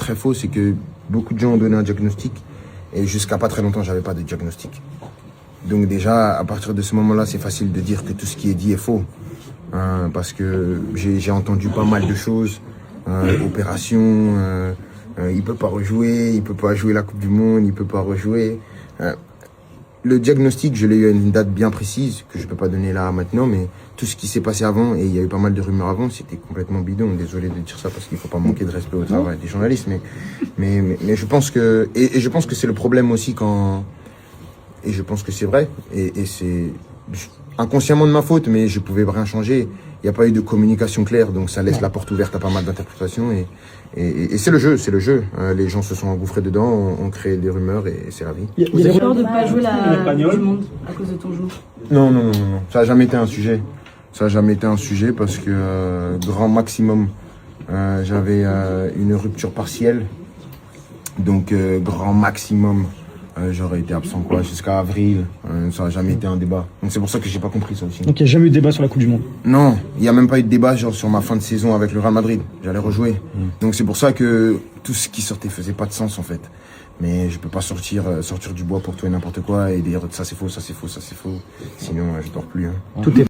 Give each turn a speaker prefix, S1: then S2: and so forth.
S1: très faux, c'est que beaucoup de gens ont donné un diagnostic et jusqu'à pas très longtemps, j'avais pas de diagnostic. Donc déjà, à partir de ce moment-là, c'est facile de dire que tout ce qui est dit est faux. Parce que j'ai entendu pas mal de choses. Opération, il peut pas rejouer, il peut pas jouer la Coupe du Monde, il peut pas rejouer. Le diagnostic, je l'ai eu à une date bien précise, que je peux pas donner là maintenant, mais tout ce qui s'est passé avant, et il y a eu pas mal de rumeurs avant, c'était complètement bidon. Désolé de dire ça parce qu'il faut pas manquer de respect au travail des journalistes, mais je pense que, et je pense que c'est le problème aussi quand, et je pense que c'est vrai, et c'est inconsciemment de ma faute, mais je pouvais rien changer. Il n'y a pas eu de communication claire, donc ça laisse la porte ouverte à pas mal d'interprétations. Et c'est le jeu, c'est le jeu. Les gens se sont engouffrés dedans, ont créé des rumeurs et c'est la vie.
S2: Vous avez peur de ne pas jouer la Coupe du Monde à cause de ton genou?
S1: Non. Ça n'a jamais été un sujet. Ça n'a jamais été un sujet parce que grand maximum, j'avais une rupture partielle. Donc grand maximum, j'aurais été absent quoi jusqu'à avril. Ça n'a jamais été un débat. Donc c'est pour ça que j'ai pas compris ça aussi.
S3: Donc il n'y a jamais eu de débat sur la Coupe du Monde?
S1: Non, il n'y a même pas eu de débat genre, sur ma fin de saison avec le Real Madrid. J'allais rejouer. Donc c'est pour ça que tout ce qui sortait faisait pas de sens en fait. Mais je peux pas sortir du bois pour tout et n'importe quoi et dire ça c'est faux, ça c'est faux, ça c'est faux. Sinon je dors plus.
S3: Tout est